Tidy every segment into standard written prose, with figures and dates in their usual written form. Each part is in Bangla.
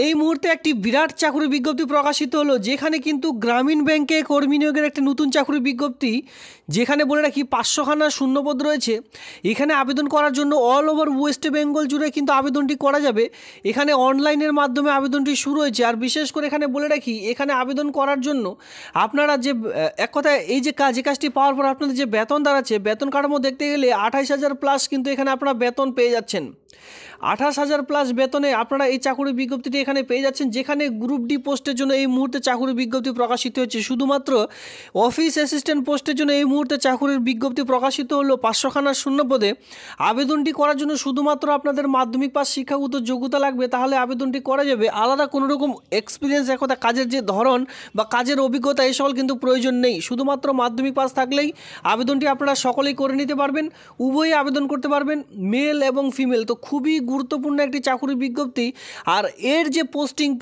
এই মুহূর্তে একটি বিরাট চাকরি বিজ্ঞপ্তি প্রকাশিত হলো, যেখানে কিন্তু গ্রামীণ ব্যাংকে কর্মী নিয়োগের একটি নতুন চাকরি বিজ্ঞপ্তি, যেখানে বলে রাখি 500খানা শূন্যপদ রয়েছে। এখানে আবেদন করার জন্য অল ওভার ওয়েস্ট বেঙ্গল জুড়ে কিন্তু আবেদনটি করা যাবে। এখানে অনলাইনের মাধ্যমে আবেদনটি শুরু হয়েছে। আর বিশেষ করে এখানে বলে রাখি, এখানে আবেদন করার জন্য আপনারা যে এক কথায় এই যে কাজটি পাওয়ার পর আপনাদের যে বেতন দাঁড়াচ্ছে, বেতন কাঠামো দেখতে গেলে 28,000 প্লাস কিন্তু এখানে আপনারা বেতন পেয়ে যাচ্ছেন। 28,000 প্লাস বেতনে আপনারা এই চাকরি বিজ্ঞপ্তিটি এখানে পেয়ে যাচ্ছেন, যেখানে গ্রুপ ডি পোস্টের জন্য এই মুহূর্তে চাকরি বিজ্ঞপ্তি প্রকাশিত হচ্ছে। শুধুমাত্র অফিস অ্যাসিস্ট্যান্ট পোস্টের জন্য এই মুহূর্তে চাকরির বিজ্ঞপ্তি প্রকাশিত হলো 500খানা শূন্যপদে। আবেদনটি করার জন্য শুধুমাত্র আপনাদের মাধ্যমিক পাস শিক্ষাগত যোগ্যতা লাগবে, তাহলে আবেদনটি করা যাবে। আলাদা কোনো রকম এক্সপিরিয়েন্স, একথা কাজের যে ধরন বা কাজের অভিজ্ঞতা এই সকল কিন্তু প্রয়োজন নেই। শুধুমাত্র মাধ্যমিক পাস থাকলেই আবেদনটি আপনারা সকলেই করে নিতে পারবেন। উভয়ই আবেদন করতে পারবেন, মেল এবং ফিমেল। তো খুবই গুরুত্বপূর্ণ একটি চাকরি বিজ্ঞপ্তি। আর এর যে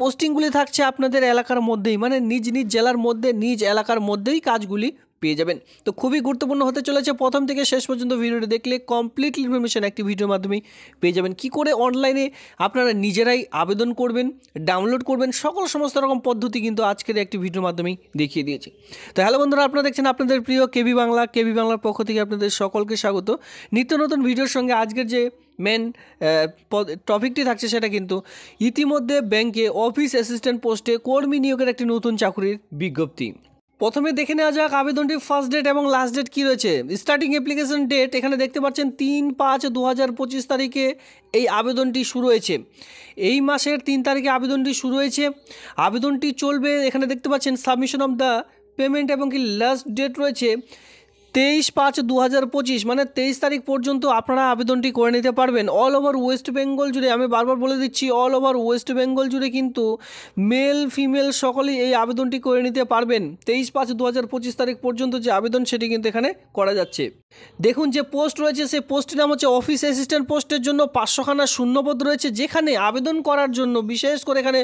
পোস্টিংগুলি থাকছে আপনাদের এলাকার মধ্যেই, মানে নিজ নিজ জেলার মধ্যে, নিজ এলাকার মধ্যেই কাজগুলি পেয়ে যাবেন। তো খুবই গুরুত্বপূর্ণ হতে চলেছে। প্রথম থেকে শেষ পর্যন্ত ভিডিওটি দেখলে কমপ্লিট ইনফরমেশন একটি ভিডিওর মাধ্যমে পেয়ে যাবেন। কি করে অনলাইনে আপনারা নিজেরাই আবেদন করবেন, ডাউনলোড করবেন, সমস্ত রকম পদ্ধতি কিন্তু আজকের একটি ভিডিওর মাধ্যমেই দেখিয়ে দিয়েছি। তো হ্যালো বন্ধুরা, আপনারা দেখছেন আপনাদের প্রিয় কেবি বাংলার পক্ষ থেকে আপনাদের সকলকে স্বাগত। নিত্য নতুন ভিডিওর সঙ্গে আজকের যে মেন টপিকটি থাকছে সেটা কিন্তু ইতিমধ্যে ব্যাংকে অফিস অ্যাসিস্ট্যান্ট পোস্টে কর্মী নিয়োগের একটি নতুন চাকরির বিজ্ঞপ্তি। প্রথমে দেখে নেওয়া যাক আবেদনটির ফার্স্ট ডেট এবং লাস্ট ডেট কী রয়েছে। স্টার্টিং অ্যাপ্লিকেশন ডেট এখানে দেখতে পাচ্ছেন 3/5/2025 তারিখে এই আবেদনটি শুরু হয়েছে। এই মাসের 3 তারিখে আবেদনটি শুরু হয়েছে। আবেদনটি চলবে, এখানে দেখতে পাচ্ছেন সাবমিশন অফ দ্য পেমেন্ট এবং কি লাস্ট ডেট রয়েছে 23/5/2025, মানে 23 তারিখ পর্যন্ত আপনারা আবেদনটি করে নিতে পারবেন। অল ওভার ওয়েস্ট বেঙ্গল জুড়ে, আমি বারবার বলে দিচ্ছি, অল ওভার ওয়েস্ট বেঙ্গল জুড়ে কিন্তু মেল ফিমেল সকলেই এই আবেদনটি করে নিতে পারবেন। 23/5/2025 তারিখ পর্যন্ত যে আবেদন সেটি কিন্তু এখানে করা যাচ্ছে। দেখুন যে পোস্ট রয়েছে, সেই পোস্টের নাম হচ্ছে অফিস অ্যাসিস্ট্যান্ট পোস্টের জন্য 500খানা শূন্যপদ রয়েছে, যেখানে আবেদন করার জন্য বিশেষ করে এখানে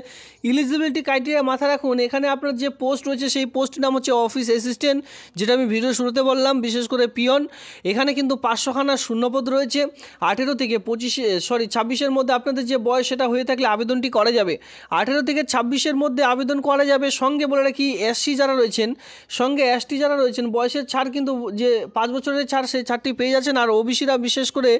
এলিজিবিলিটি ক্রাইটেরিয়া মাথায় রাখুন। এখানে আপনার যে পোস্ট রয়েছে সেই পোস্টের নাম হচ্ছে অফিস অ্যাসিস্ট্যান্ট, যেটা আমি ভিডিও শুরুতে বললাম, বিশেষ করে পিয়ন। এখানে কিন্তু 500খানা শূন্যপদ রয়েছে। 18 থেকে 26-এর মধ্যে আপনাদের যে বয়স সেটা হয়ে থাকলে আবেদনটি করা যাবে। 18 থেকে 26-এর মধ্যে আবেদন করা যাবে। সঙ্গে বলে রাখি এসসি যারা রয়েছেন, সঙ্গে এসটি যারা রয়েছেন, বয়সের ছাড় কিন্তু যে 5 বছরের ছাড়, সেই ছাড়টি পেয়ে যাচ্ছেন। আর ওবিসিরা বিশেষ করে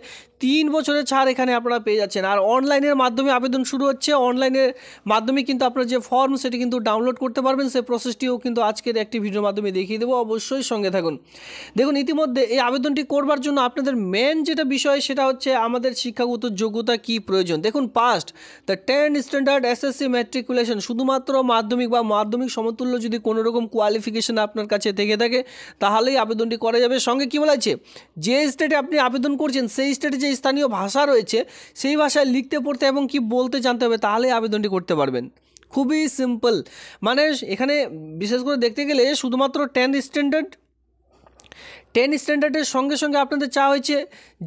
3 বছরের ছাড় এখানে আপনারা পেয়ে যাচ্ছেন। আর অনলাইনের মাধ্যমে আবেদন শুরু হচ্ছে। অনলাইনের মাধ্যমে কিন্তু আপনার যে ফর্ম সেটি কিন্তু ডাউনলোড করতে পারবেন। সেই প্রসেসটিও কিন্তু আজকের একটি ভিডিওর মাধ্যমে দেখিয়ে দেবো, অবশ্যই সঙ্গে থাকুন। দেখুন ইতিমধ্যে এই আবেদনটি করবার জন্য আপনাদের মেন যেটা বিষয় সেটা হচ্ছে আমাদের শিক্ষাগত যোগ্যতা কি প্রয়োজন। দেখুন past the 10 standard SSC matriculation, শুধুমাত্র মাধ্যমিক বা মাধ্যমিক সমতুল্য যদি কোনো রকম কোয়ালিফিকেশন আপনার কাছে থেকে থাকে তাহলেই আবেদনটি করা যাবে। সঙ্গে কী বলা আছে, যে স্টেটে আপনি আবেদন করছেন সেই স্টেটে যে স্থানীয় ভাষা রয়েছে সেই ভাষায় লিখতে পড়তে এবং কি বলতে জানতে হবে, তাহলেই আবেদনটি করতে পারবেন। খুবই সিম্পল। মানে এখানে বিশেষ করে দেখতে গেলে শুধুমাত্র 10 স্ট্যান্ডার্ডের সঙ্গে সঙ্গে আপনাদের চাওয়া হয়েছে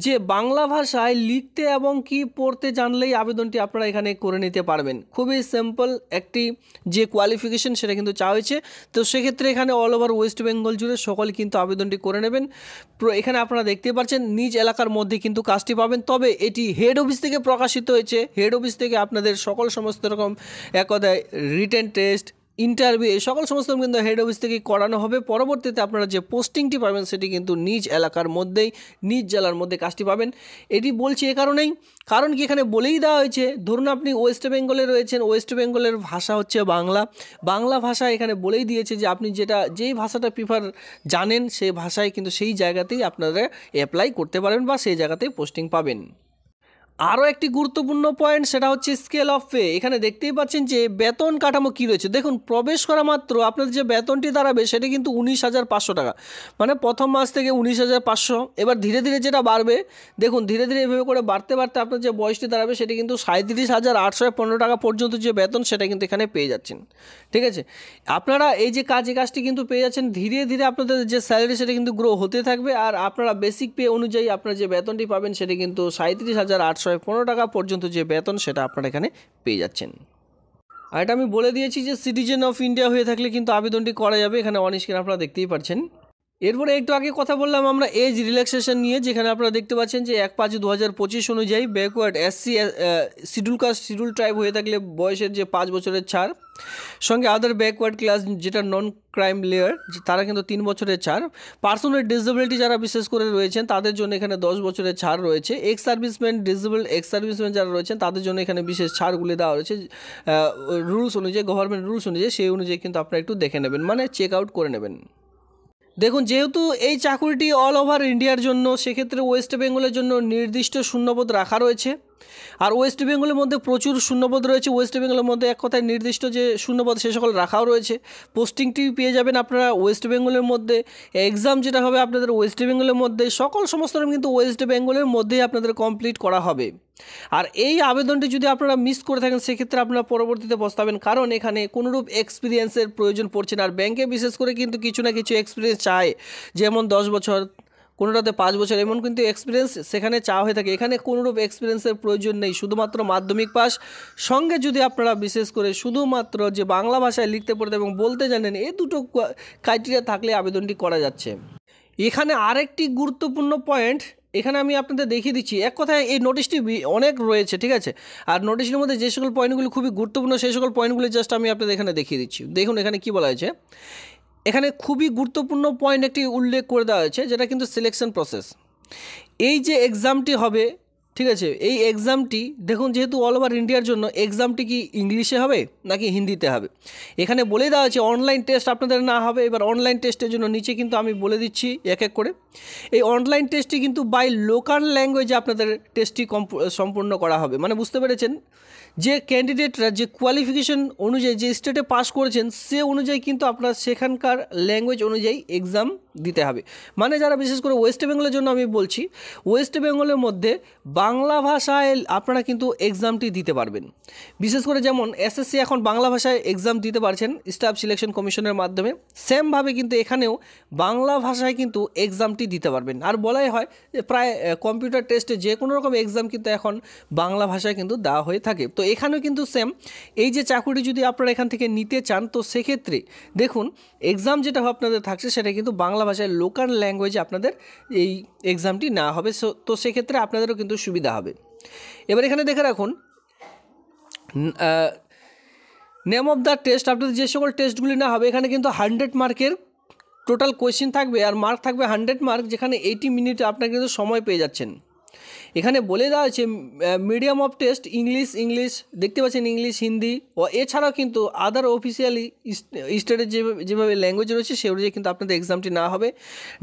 যে বাংলা ভাষায় লিখতে এবং কি পড়তে জানলেই আবেদনটি আপনারা এখানে করে নিতে পারবেন। খুবই সিম্পল একটি যে কোয়ালিফিকেশন সেটা কিন্তু চাওয়া হয়েছে। তো সেক্ষেত্রে এখানে অল ওভার ওয়েস্ট বেঙ্গল জুড়ে সকলে কিন্তু আবেদনটি করে নেবেন। এখানে আপনারা দেখতে পাচ্ছেন নিজ এলাকার মধ্যে কিন্তু কাজটি পাবেন। তবে এটি হেড অফিস থেকে প্রকাশিত হয়েছে। হেড অফিস থেকে আপনাদের সমস্ত রকম এক কথায় রিটেন টেস্ট, ইন্টারভিউ এই সমস্ত কিন্তু হেড অফিস থেকে করানো হবে। পরবর্তীতে আপনারা যে পোস্টিংটি পাবেন সেটি কিন্তু নিজ এলাকার মধ্যেই, নিজ জেলার মধ্যে কাজটি পাবেন। এটি বলছি এ কারণেই, কারণ কি এখানে বলেই দেওয়া হয়েছে, ধরুন আপনি ওয়েস্ট বেঙ্গলে রয়েছেন, ওয়েস্ট বেঙ্গলের ভাষা হচ্ছে বাংলা ভাষা এখানে বলেই দিয়েছে যে আপনি যেই ভাষাটা প্রিফার জানেন সেই ভাষায় কিন্তু সেই জায়গাতেই আপনারা অ্যাপ্লাই করতে পারবেন বা সেই জায়গাতেই পোস্টিং পাবেন। আরও একটি গুরুত্বপূর্ণ পয়েন্ট সেটা হচ্ছে স্কেল অফ পে। এখানে দেখতেই পাচ্ছেন যে বেতন কাঠামো কী রয়েছে। দেখুন প্রবেশ করা মাত্র আপনাদের যে বেতনটি দাঁড়াবে সেটা কিন্তু 19,500 টাকা, মানে প্রথম মাস থেকে 19,500। এবার ধীরে ধীরে যেটা বাড়বে, দেখুন ধীরে ধীরে এভাবে করে বাড়তে বাড়তে আপনার যে বয়সটি দাঁড়াবে সেটি কিন্তু 37,815 টাকা পর্যন্ত যে বেতন সেটা কিন্তু এখানে পেয়ে যাচ্ছেন। ঠিক আছে, আপনারা এই যে কাজটি কিন্তু পেয়ে যাচ্ছেন। ধীরে ধীরে আপনাদের যে স্যালারি সেটা কিন্তু গ্রো হতে থাকবে। আর আপনারা বেসিক পে অনুযায়ী আপনার যে বেতনটি পাবেন সেটি কিন্তু 37,815 টাকা পর্যন্ত যে বেতন সেটা আপনারা এখানে পেয়ে যাচ্ছেন। আর এটা আমি বলে দিয়েছি যে সিটিজেন অফ ইন্ডিয়া হয়ে থাকলে কিন্তু আবেদনটি করা যাবে। এখানে অন স্ক্রিন আপনারা দেখতেই পাচ্ছেন। এরপরে একটু আগে কথা বললাম আমরা এজ রিল্যাক্সেশন নিয়ে, যেখানে আপনারা দেখতে পাচ্ছেন যে 1/5/2025 অনুযায়ী backward SC schedule caste schedule tribe হয়ে থাকলে বয়সের যে 5 বছরের ছাড়, সঙ্গে আদার ব্যাকওয়ার্ড ক্লাস যেটা নন ক্রাইম লেয়ার তারা কিন্তু 3 বছরের ছাড়, পার্সন উইথ ডিসেবিলিটি যারা বিশেষ করে রয়েছেন তাদের জন্য এখানে 10 বছরের ছাড় রয়েছে, ex serviceman disable ex serviceman যারা রয়েছেন তাদের জন্য এখানে বিশেষ ছাড়গুলি দেওয়া রয়েছে রুলস অনুযায়ী, গভর্নমেন্ট রুলস অনুযায়ী, সেই অনুযায়ী কিন্তু আপনারা একটু দেখে নেবেন, মানে চেক আউট করে নেবেন। দেখুন, যেহেতু এই চাকুরিটি অল ওভার ইন্ডিয়ার জন্য, সেক্ষেত্রে ওয়েস্ট বেঙ্গলের জন্য নির্দিষ্ট শূন্যপদ রাখা রয়েছে। আর ওয়েস্ট বেঙ্গলের মধ্যে প্রচুর শূন্যপদ রয়েছে, ওয়েস্ট বেঙ্গলের মধ্যে এক কথায় নির্দিষ্ট যে শূন্যপদ সে সকল রাখাও রয়েছে। পোস্টিংটি পেয়ে যাবেন আপনারা ওয়েস্ট বেঙ্গলের মধ্যে, এক্সাম যেটা হবে আপনাদের ওয়েস্ট বেঙ্গলের মধ্যে, সমস্ত কিন্তু ওয়েস্ট বেঙ্গলের মধ্যেই আপনাদের কমপ্লিট করা হবে। আর এই আবেদনটি যদি আপনারা মিস করে থাকেন সেক্ষেত্রে আপনারা পরবর্তীতে পস্তাবেন, কারণ এখানে কোনোরূপ এক্সপিরিয়েন্সের প্রয়োজন পড়ছে না। আর ব্যাংকে বিশেষ করে কিন্তু কিছু না কিছু এক্সপিরিয়েন্স চায়, যেমন 10 বছর, কোনোটাতে 5 বছর, এমন কিন্তু এক্সপিরিয়েন্স সেখানে চাওয়া হয়ে থাকে। এখানে কোনোরূপ এক্সপিরিয়েন্সের প্রয়োজন নেই, শুধুমাত্র মাধ্যমিক পাস, সঙ্গে যদি আপনারা বিশেষ করে শুধুমাত্র যে বাংলা ভাষায় লিখতে পড়তে এবং বলতে জানেন, এই দুটো ক্রাইটেরিয়া থাকলে আবেদনটি করা যাচ্ছে। এখানে আরেকটি গুরুত্বপূর্ণ পয়েন্ট এখানে আমি আপনাদের দেখিয়ে দিচ্ছি। এক কথায় এই নোটিশটি অনেক রয়েছে, ঠিক আছে, আর নোটিশের মধ্যে যে সকল পয়েন্টগুলি খুবই গুরুত্বপূর্ণ সেই সকল পয়েন্টগুলি জাস্ট আমি আপনাদের এখানে দেখিয়ে দিচ্ছি। দেখুন এখানে কি বলা হয়েছে, এখানে খুবই গুরুত্বপূর্ণ পয়েন্ট একটি উল্লেখ করে দেওয়া হয়েছে, যেটা কিন্তু সিলেকশন প্রসেস। এই যে এক্সামটি হবে, ঠিক আছে, এই এক্সামটি দেখুন, যেহেতু অল ওভার ইন্ডিয়ার জন্য এক্সামটি কি ইংলিশে হবে নাকি হিন্দিতে হবে, এখানে বলে দেওয়া আছে অনলাইন টেস্ট আপনাদের না হবে। এবার অনলাইন টেস্টের জন্য নিচে কিন্তু আমি বলে দিচ্ছি এক এক করে। এই অনলাইন টেস্টটি কিন্তু বাই লোকাল ল্যাঙ্গুয়েজে আপনাদের টেস্টটি সম্পূর্ণ করা হবে, মানে বুঝতে পেরেছেন, যে ক্যান্ডিডেটরা যে কোয়ালিফিকেশন অনুযায়ী যে স্টেটে পাস করেছেন সে অনুযায়ী কিন্তু আপনার সেখানকার ল্যাঙ্গুয়েজ অনুযায়ী এক্সাম দিতে হবে। মানে যারা বিশেষ করে ওয়েস্ট বেঙ্গলের জন্য আমি বলছি, ওয়েস্ট বেঙ্গলের মধ্যে বাংলা ভাষায় আপনারা কিন্তু এক্সামটি দিতে পারবেন। বিশেষ করে যেমন এসএসসি এখন বাংলা ভাষায় এক্সাম দিতে পারছেন স্টাফ সিলেকশন কমিশনের মাধ্যমে, সেমভাবে কিন্তু এখানেও বাংলা ভাষায় কিন্তু এক্সামটি দিতে পারবেন। আর বলাই হয় যে প্রায় কম্পিউটার টেস্টে যে কোনো রকম এক্সাম কিন্তু এখন বাংলা ভাষায় কিন্তু দেওয়া হয়ে থাকে। তো এখানেও কিন্তু সেম, এই যে চাকুরি যদি আপনারা এখান থেকে নিতে চান তো সেক্ষেত্রে দেখুন এক্সাম যেটা আপনাদের থাকছে সেটা কিন্তু বাংলা ভাষায় লোকাল ল্যাঙ্গুয়েজে আপনাদের এই এক্সামটি না হবে। তো সেক্ষেত্রে আপনাদেরও কিন্তু সুবিধা হবে। এবার এখানে দেখে রাখুন নেম অফ দ্য টেস্ট, আপনাদের যে সকল টেস্টগুলি না হবে এখানে কিন্তু 100 মার্কের টোটাল কোয়েশ্চেন থাকবে, আর মার্ক থাকবে 100 মার্ক, যেখানে 80 মিনিট আপনারা কিন্তু সময় পেয়ে যাচ্ছেন। এখানে বলে দেওয়া আছে মিডিয়াম অফ টেস্ট ইংলিশ দেখতে পাচ্ছেন, ইংলিশ, হিন্দি, ও এছাড়াও কিন্তু আদার অফিসিয়ালি স্টেটের যেভাবে ল্যাঙ্গুয়েজ রয়েছে সে অনুযায়ী কিন্তু আপনাদের এক্সামটি না হবে।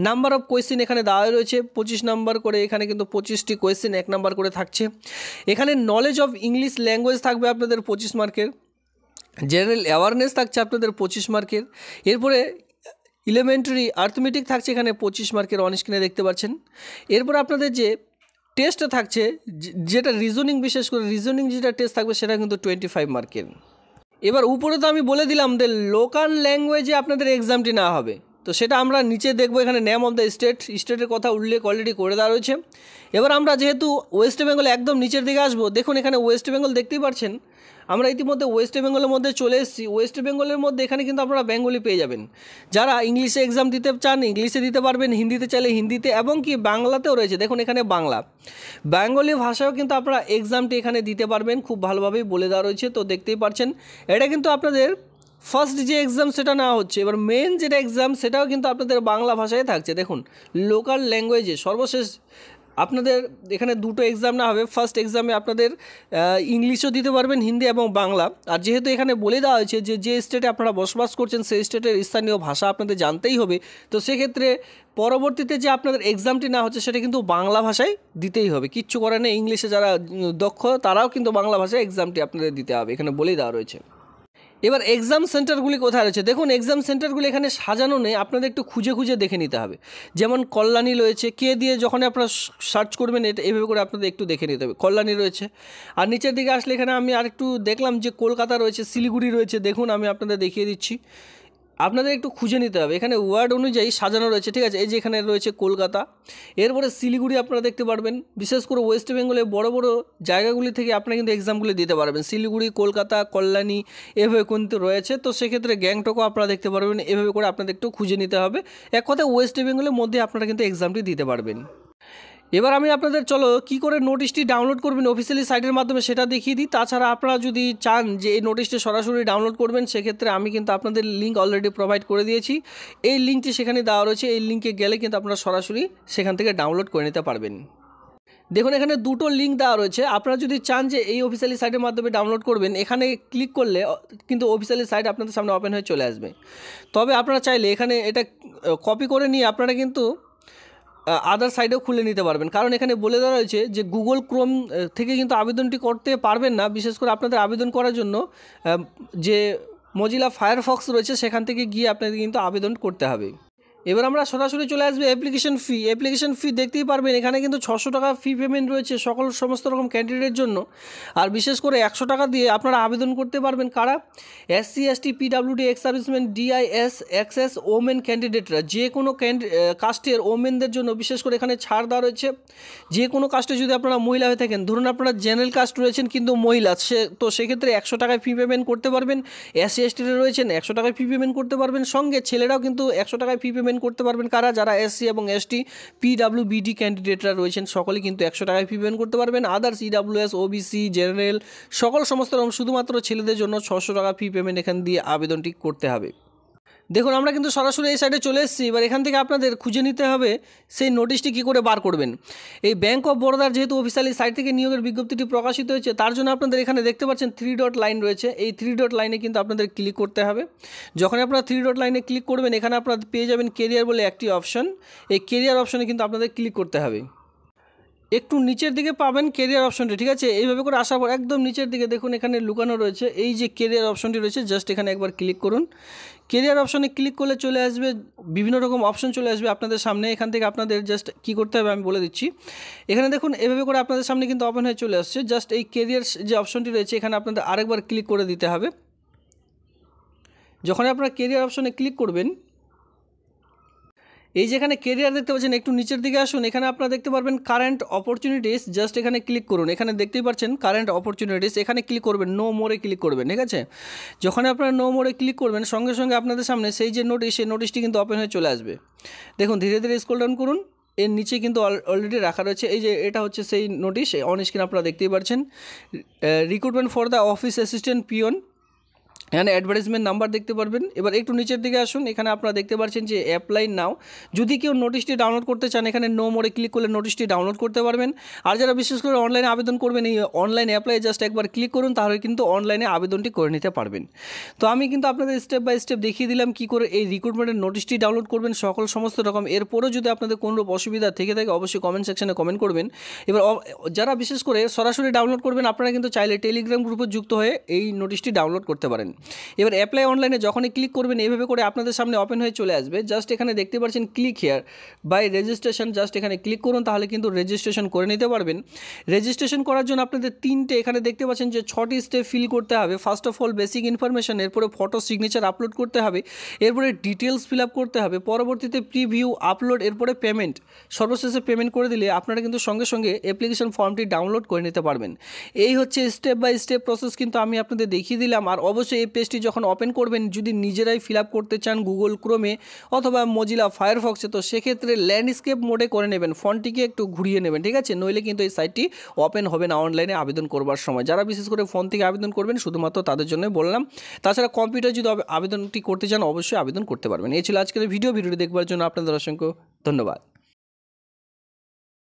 নাম্বার অফ কোয়েশ্চেন এখানে দেওয়া রয়েছে 25 নাম্বার করে, এখানে কিন্তু 25টি কোয়েশ্চেন 1 নাম্বার করে থাকছে। এখানে নলেজ অফ ইংলিশ ল্যাঙ্গুয়েজ থাকবে আপনাদের 25 মার্কের, জেনারেল অ্যাওয়ারনেস থাকছে আপনাদের 25 মার্কের, এরপরে এলিমেন্টারি আর্থমেটিক থাকছে এখানে 25 মার্কের, অন স্ক্রিনে দেখতে পাচ্ছেন। এরপর আপনাদের যে টেস্টটা থাকছে যেটা রিজনিং, বিশেষ করে রিজনিং যেটা টেস্ট থাকবে সেটা কিন্তু 25 মার্কের। এবার উপরে তো আমি বলে দিলাম যে লোকাল ল্যাঙ্গুয়েজে আপনাদের এক্সামটি না হবে, তো সেটা আমরা নিচে দেখবো। এখানে নেম অফ দ্য স্টেটের কথা উল্লেখ অলরেডি করে দেওয়া রয়েছে। এবার আমরা যেহেতু ওয়েস্ট বেঙ্গল একদম নিচের দিকে আসবো, দেখুন এখানে ওয়েস্ট বেঙ্গল দেখতেই পাচ্ছেন, আমরা ইতিমধ্যে ওয়েস্ট বেঙ্গলের মধ্যে চলে এসেছি। ওয়েস্ট বেঙ্গলের মধ্যে এখানে কিন্তু আপনারা বেঙ্গলি পেয়ে যাবেন। যারা ইংলিশে এক্সাম দিতে চান ইংলিশে দিতে পারবেন, হিন্দিতে চাইলে হিন্দিতে, এবং কি বাংলাতেও রয়েছে, দেখুন এখানে বেঙ্গলি ভাষায়ও কিন্তু আপনারা এক্সামটি এখানে দিতে পারবেন, খুব ভালোভাবেই বলে দেওয়া রয়েছে। তো দেখতেই পাচ্ছেন এটা কিন্তু আপনাদের ফার্স্ট যে এক্সাম সেটা না হচ্ছে, এবার মেন যেটা এক্সাম সেটাও কিন্তু আপনাদের বাংলা ভাষায় থাকছে। দেখুন লোকাল ল্যাঙ্গুয়েজে সর্বশেষ আপনাদের এখানে দুটো এক্সাম না হবে, ফার্স্ট এক্সামে আপনাদের ইংলিশও দিতে পারবেন, হিন্দি এবং বাংলা। আর যেহেতু এখানে বলে দেওয়া হয়েছে যে স্টেটে আপনারা বসবাস করছেন সেই স্টেটের স্থানীয় ভাষা আপনাদের জানতেই হবে, তো সেক্ষেত্রে পরবর্তীতে যে আপনাদের এক্সামটি না হচ্ছে সেটা কিন্তু বাংলা ভাষায় দিতেই হবে, কিচ্ছু করে না। ইংলিশে যারা দক্ষ তারাও কিন্তু বাংলা ভাষায় এক্সামটি আপনাদের দিতে হবে, এখানে বলেই দেওয়া রয়েছে। এবার এক্সাম সেন্টারগুলি কোথায় রয়েছে দেখুন, এক্সাম সেন্টারগুলি এখানে সাজানো নেই, আপনাদের একটু খুঁজে খুঁজে দেখে নিতে হবে। যেমন কল্যাণী রয়েছে, কে দিয়ে যখন আপনারা সার্চ করবেন এটা এভাবে করে আপনাদের একটু দেখে নিতে হবে, কল্যাণী রয়েছে। আর নিচের দিকে আসলে এখানে আমি আরেকটু দেখলাম যে কলকাতা রয়েছে, শিলিগুড়ি রয়েছে, দেখুন আমি আপনাদের দেখিয়ে দিচ্ছি। আপনাদের একটু খুঁজে নিতে হবে, এখানে ওয়ার্ড অনুযায়ী সাজানো রয়েছে, ঠিক আছে। এই যে এখানে রয়েছে কলকাতা, এরপরে শিলিগুড়ি আপনারা দেখতে পারবেন। বিশেষ করে ওয়েস্ট বেঙ্গলে বড় বড় জায়গাগুলি থেকে আপনারা কিন্তু এক্সামগুলি দিতে পারবেন। শিলিগুড়ি, কলকাতা, কল্যাণী এভাবে কিন্তু রয়েছে। তো সেক্ষেত্রে গ্যাংটকও আপনারা দেখতে পারবেন। এভাবে করে আপনাদের একটু খুঁজে নিতে হবে। এক কথায় ওয়েস্ট বেঙ্গলের মধ্যে আপনারা কিন্তু এক্সামটি দিতে পারবেন। এবার আমি আপনাদের চলো কি করে নোটিশটি ডাউনলোড করবেন অফিসিয়ালি সাইটের মাধ্যমে সেটা দেখিয়ে দিই। তাছাড়া আপনারা যদি চান যে এই নোটিশটি সরাসরি ডাউনলোড করবেন, সেক্ষেত্রে আমি কিন্তু আপনাদের লিঙ্ক অলরেডি প্রোভাইড করে দিয়েছি। এই লিঙ্কটি সেখানে দেওয়া রয়েছে, এই লিঙ্কে গেলে কিন্তু আপনারা সরাসরি সেখান থেকে ডাউনলোড করে নিতে পারবেন। দেখুন এখানে দুটো লিঙ্ক দেওয়া রয়েছে। আপনারা যদি চান যে এই অফিসিয়ালি সাইটের মাধ্যমে ডাউনলোড করবেন, এখানে ক্লিক করলে কিন্তু অফিসিয়ালি সাইট আপনাদের সামনে ওপেন হয়ে চলে আসবে। তবে আপনারা চাইলে এখানে এটা কপি করে নিয়ে আপনারা কিন্তু আদার সাইডেও খুলে নিতে পারবেন, কারণ এখানে বলে দেওয়া রয়েছে যে গুগল ক্রোম থেকে কিন্তু আবেদনটি করতে পারবেন না। বিশেষ করে আপনাদের আবেদন করার জন্য যে মজিলা ফায়ারফক্স রয়েছে সেখান থেকে গিয়ে আপনাদের কিন্তু আবেদন করতে হবে। এবার আমরা সরাসরি চলে আসবে অ্যাপ্লিকেশন ফি দেখতেই পারবেন এখানে কিন্তু 600 টাকা ফি পেমেন্ট রয়েছে সমস্ত রকম ক্যান্ডিডেটের জন্য। আর বিশেষ করে 100 টাকা দিয়ে আপনারা আবেদন করতে পারবেন কারা? SC ST PWD ex serviceman DIS XS women ক্যান্ডিডেটরা। যে কোনো কাস্টের ওমেনদের জন্য বিশেষ করে এখানে ছাড় দেওয়া রয়েছে। যে কোনো কাস্টে যদি আপনারা মহিলা হয়ে থাকেন, ধরুন আপনারা জেনারেল কাস্ট রয়েছেন কিন্তু মহিলা, তো সেক্ষেত্রে 100 টাকায় ফি পেমেন্ট করতে পারবেন। SC ST রয়েছেন 100 টাকায় ফি পেমেন্ট করতে পারবেন। সঙ্গে ছেলেরাও কিন্তু 100 টাকায় ফি পেমেন্ট করতে পারবেন কারা? যারা SC এবং ST PWBD ক্যান্ডিডেটরা রয়েছেন সকলেই কিন্তু 100 টাকায় ফি পেমেন্ট করতে পারবেন। আদার্স EWS OBC জেনারেল সমস্ত রকম শুধুমাত্র ছেলেদের জন্য 600 টাকা ফি পেমেন্ট এখান দিয়ে আবেদনটি করতে হবে। দেখুন আমরা কিন্তু সরাসরি এই সাইডে চলে এসেছি। এবার এখান থেকে আপনাদের খুঁজে নিতে হবে সেই নোটিশটি কী করে বার করবেন। এই ব্যাঙ্ক অফ বরোদার যেহেতু অফিসিয়ালি সাইট থেকে নিয়োগের বিজ্ঞপ্তিটি প্রকাশিত হয়েছে, তার জন্য আপনাদের এখানে দেখতে পাচ্ছেন 3 ডট লাইন রয়েছে। এই 3 ডট লাইনে কিন্তু আপনাদের ক্লিক করতে হবে। যখন আপনারা 3 ডট লাইনে ক্লিক করবেন, এখানে আপনারা পেয়ে যাবেন কেরিয়ার বলে একটি অপশন। এই কেরিয়ার অপশনে কিন্তু আপনাদের ক্লিক করতে হবে। একটু নিচের দিকে পাবেন কেরিয়ার অপশনটি, ঠিক আছে। এইভাবে করে আসার পর একদম নিচের দিকে দেখুন এখানে লুকানো রয়েছে এই যে কেরিয়ার অপশনটি রয়েছে, জাস্ট এখানে একবার ক্লিক করুন। কেরিয়ার অপশনে ক্লিক করলে চলে আসবে বিভিন্ন রকম অপশন চলে আসবে আপনাদের সামনে। এখান থেকে আপনাদের জাস্ট কী করতে হবে আমি বলে দিচ্ছি। এখানে দেখুন এভাবে করে আপনাদের সামনে কিন্তু ওপেন হয়ে চলে আসছে। জাস্ট এই কেরিয়ার যে অপশনটি রয়েছে এখানে আপনাদের আরেকবার ক্লিক করে দিতে হবে। যখন আপনারা কেরিয়ার অপশনে ক্লিক করবেন, এই যেখানে কেরিয়ার দেখতে পাচ্ছেন একটু নিচের দিকে আসুন, এখানে আপনারা দেখতে পারবেন কারেন্ট অপরচুনিটিস। জাস্ট এখানে ক্লিক করুন। এখানে দেখতেই পাচ্ছেন কারেন্ট অপরচুনিটিস, এখানে ক্লিক করবেন, নো মোরে ক্লিক করবেন, ঠিক আছে। যখন আপনারা নো মোরে ক্লিক করবেন, সঙ্গে সঙ্গে আপনাদের সামনে সেই যে নোটিশ, সেই নোটিশটি কিন্তু ওপেন হয়ে চলে আসবে। দেখুন ধীরে ধীরে স্ক্রল ডাউন করুন, এর নিচে কিন্তু অলরেডি রাখা রয়েছে। এই যে এটা হচ্ছে সেই নোটিশ, অন স্ক্রিন আপনারা দেখতেই পাচ্ছেন। Recruitment for the office assistant peon, এখানে অ্যাডভার্টাইজমেন্ট নাম্বার দেখতে পারবেন। এবার একটু নিচের দিকে আসুন, এখানে আপনারা দেখতে পাচ্ছেন যে অ্যাপ্লাই নাও। যদি কেউ নোটিশটি ডাউনলোড করতে চান, এখানে নো মোরে ক্লিক করলে নোটিশটি ডাউনলোড করতে পারবেন। আর যারা বিশেষ করে অনলাইনে আবেদন করবেন, এই অনলাইন অ্যাপ্লাই জাস্ট একবার ক্লিক করুন, তাহলে কিন্তু অনলাইনে আবেদনটি করে নিতে পারবেন। তো আমি কিন্তু আপনাদের স্টেপ বাই স্টেপ দেখিয়ে দিলাম কী করে এই রিক্রুটমেন্টের নোটিশটি ডাউনলোড করবেন সমস্ত রকম। এরপরেও যদি আপনাদের কোনো অসুবিধা থেকে থাকে অবশ্যই কমেন্ট সেকশনে কমেন্ট করবেন। এবার যারা বিশেষ করে সরাসরি ডাউনলোড করবেন, আপনারা কিন্তু চাইলে টেলিগ্রাম গ্রুপে যুক্ত হয়ে এই নোটিশটি ডাউনলোড করতে পারেন। এবার অ্যাপ্লাই অনলাইনে যখনই ক্লিক করবেন, এইভাবে করে আপনাদের সামনে ওপেন হয়ে চলে আসবে। জাস্ট এখানে দেখতে পাচ্ছেন click here by registration, just এখানে ক্লিক করুন, তাহলে কিন্তু রেজিস্ট্রেশন করে নিতে পারবেন। রেজিস্ট্রেশন করার জন্য আপনাদের এখানে দেখতে পাচ্ছেন যে 6টি স্টেপ ফিল করতে হবে। First of all basic information, এরপরে ফটো সিগনেচার আপলোড করতে হবে, এরপরে ডিটেলস ফিল আপ করতে হবে, পরবর্তীতে প্রিভিউ আপলোড, এরপরে পেমেন্ট। সর্বশেষে পেমেন্ট করে দিলে আপনারা কিন্তু সঙ্গে সঙ্গে অ্যাপ্লিকেশন ফর্মটি ডাউনলোড করে নিতে পারবেন। এই হচ্ছে স্টেপ বাই স্টেপ প্রসেস কিন্তু আমি আপনাদের দেখিয়ে দিলাম। আর অবশ্যই এই পেজটি যখন ওপেন করবেন, যদি নিজেরাই ফিল আপ করতে চান গুগল ক্রোমে অথবা মজিলা ফায়ারফক্সে, তো সেক্ষেত্রে ল্যান্ডস্কেপ মোডে করে নেবেন, ফোনটিকে একটু ঘুরিয়ে নেবেন, ঠিক আছে। নইলে কিন্তু এই সাইটটি ওপেন হবে না অনলাইনে আবেদন করবার সময়। যারা বিশেষ করে ফোন থেকে আবেদন করবেন শুধুমাত্র তাদের জন্য বললাম। তাছাড়া কম্পিউটার যদি আবেদনটি করতে চান অবশ্যই আবেদন করতে পারবেন। এই ছিল আজকের ভিডিওটি দেখবার জন্য আপনাদের অসংখ্য ধন্যবাদ।